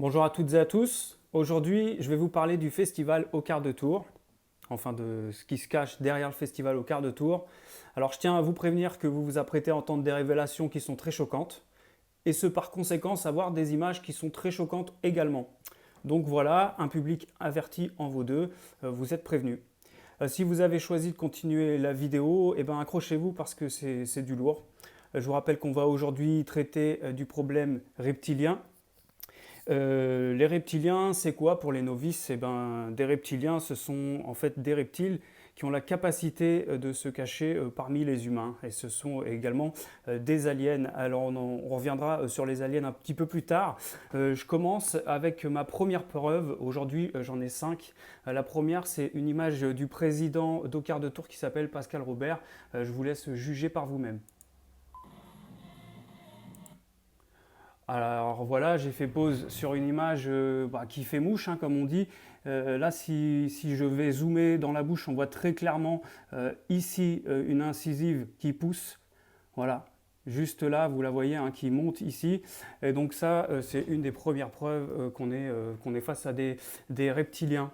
Bonjour à toutes et à tous. Aujourd'hui, je vais vous parler du festival au quart de tour, enfin de ce qui se cache derrière le festival au quart de tour. Alors, je tiens à vous prévenir que vous vous apprêtez à entendre des révélations qui sont très choquantes, et ce par conséquent, savoir des images qui sont très choquantes également. Donc voilà, un public averti en vaut deux, vous êtes prévenus. Si vous avez choisi de continuer la vidéo, eh ben, accrochez-vous parce que c'est du lourd. Je vous rappelle qu'on va aujourd'hui traiter du problème reptilien. Les reptiliens, c'est quoi pour les novices? Eh ben, des reptiliens, ce sont en fait des reptiles qui ont la capacité de se cacher parmi les humains. Et ce sont également des aliens. Alors on reviendra sur les aliens un petit peu plus tard. Je commence avec ma première preuve. Aujourd'hui, j'en ai 5. La première, c'est une image du président d'Au quart de tour qui s'appelle Pascal Robert. Je vous laisse juger par vous-même. Alors voilà, j'ai fait pause sur une image qui fait mouche, hein, comme on dit. Là, si je vais zoomer dans la bouche, on voit très clairement ici une incisive qui pousse. Voilà, juste là, vous la voyez, hein, qui monte ici. Et donc ça, c'est une des premières preuves qu'on est face à des reptiliens.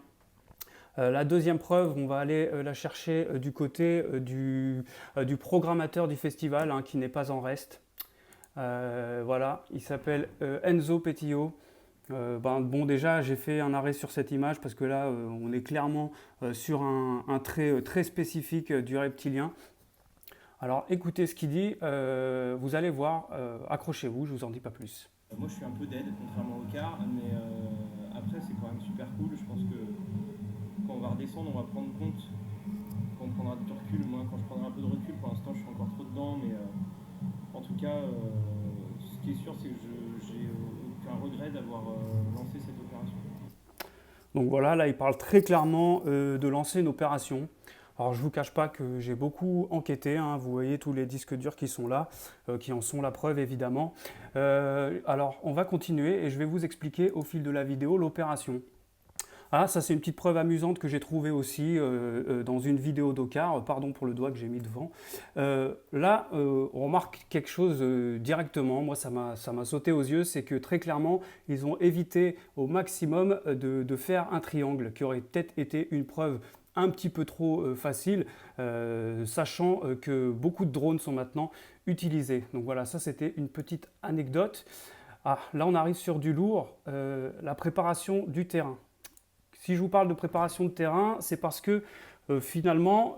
La deuxième preuve, on va aller la chercher du côté du programmateur du festival, hein, qui n'est pas en reste. Voilà, il s'appelle Enzo Petillo. Bon, déjà, j'ai fait un arrêt sur cette image parce que là, on est clairement sur un trait très spécifique du reptilien. Alors, écoutez ce qu'il dit, vous allez voir, accrochez-vous, je vous en dis pas plus. Moi, je suis un peu dead, contrairement au car, mais après, c'est quand même super cool. Je pense que quand on va redescendre, on va prendre compte, quand on prendra du recul. Moi, quand je prendrai un peu de recul, pour l'instant, je suis encore trop dedans, mais en tout cas, ce qui est sûr, c'est que j'ai aucun regret d'avoir lancé cette opération. Donc voilà, là, il parle très clairement de lancer une opération. Alors, je ne vous cache pas que j'ai beaucoup enquêté, hein, vous voyez tous les disques durs qui sont là, qui en sont la preuve évidemment. Alors, on va continuer et je vais vous expliquer au fil de la vidéo l'opération. Ah, ça c'est une petite preuve amusante que j'ai trouvée aussi dans une vidéo d'Ocar, pardon pour le doigt que j'ai mis devant. Là, on remarque quelque chose directement, moi ça m'a sauté aux yeux, c'est que très clairement, ils ont évité au maximum de faire un triangle, qui aurait peut-être été une preuve un petit peu trop facile, sachant que beaucoup de drones sont maintenant utilisés. Donc voilà, ça c'était une petite anecdote. Ah, là on arrive sur du lourd, la préparation du terrain. Si je vous parle de préparation de terrain, c'est parce que finalement,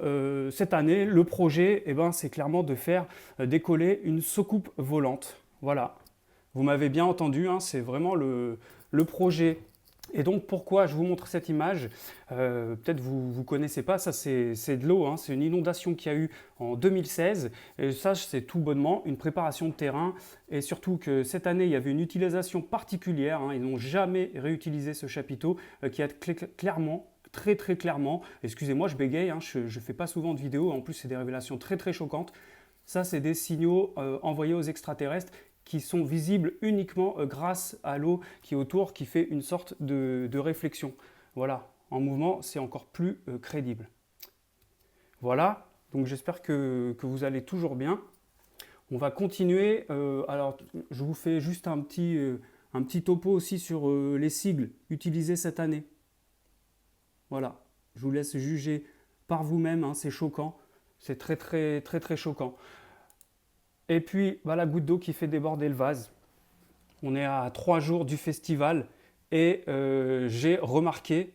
cette année, le projet, eh ben, c'est clairement de faire décoller une soucoupe volante. Voilà. Vous m'avez bien entendu, hein, c'est vraiment le projet. Et donc pourquoi je vous montre cette image? Peut-être vous ne connaissez pas, ça c'est de l'eau, hein, c'est une inondation qu'il y a eu en 2016. Et ça c'est tout bonnement une préparation de terrain. Et surtout que cette année il y avait une utilisation particulière, hein, ils n'ont jamais réutilisé ce chapiteau qui a clairement très très clairement, excusez-moi je bégaye, hein, je ne fais pas souvent de vidéos, en plus c'est des révélations très très choquantes. Ça c'est des signaux envoyés aux extraterrestres qui sont visibles uniquement grâce à l'eau qui est autour, qui fait une sorte de réflexion. Voilà, en mouvement, c'est encore plus crédible. Voilà, donc j'espère que vous allez toujours bien. On va continuer. Alors, je vous fais juste un petit topo aussi sur les sigles utilisés cette année. Voilà, je vous laisse juger par vous-même, hein, c'est choquant. C'est très très très très choquant. Et puis, bah, la goutte d'eau qui fait déborder le vase. On est à 3 jours du festival et j'ai remarqué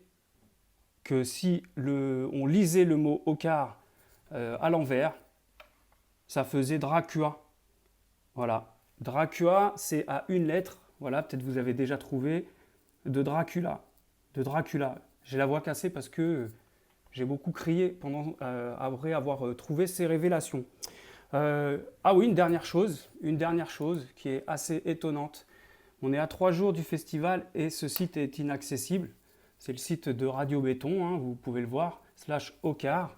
que si on lisait le mot Ocar à l'envers, ça faisait Dracua. Voilà. Dracua, c'est à une lettre. Voilà, peut-être vous avez déjà trouvé de Dracula. De Dracula. J'ai la voix cassée parce que j'ai beaucoup crié après avoir trouvé ces révélations. Ah oui, une dernière chose qui est assez étonnante. On est à 3 jours du festival et ce site est inaccessible. C'est le site de Radio Béton, hein, vous pouvez le voir, /Ocar.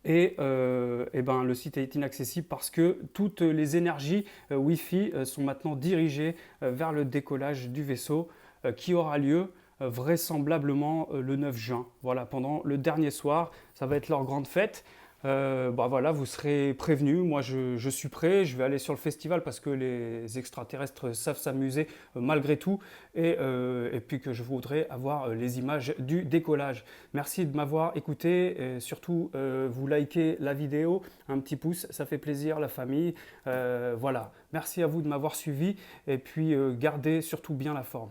Et ben, le site est inaccessible parce que toutes les énergies Wi-Fi sont maintenant dirigées vers le décollage du vaisseau qui aura lieu vraisemblablement le 9 juin. Voilà, pendant le dernier soir, ça va être leur grande fête. Bah voilà, vous serez prévenus. Moi, je suis prêt. Je vais aller sur le festival parce que les extraterrestres savent s'amuser malgré tout. Et puis que je voudrais avoir les images du décollage. Merci de m'avoir écouté. Et surtout, vous likez la vidéo. Un petit pouce, ça fait plaisir, la famille. Voilà. Merci à vous de m'avoir suivi. Et puis, gardez surtout bien la forme.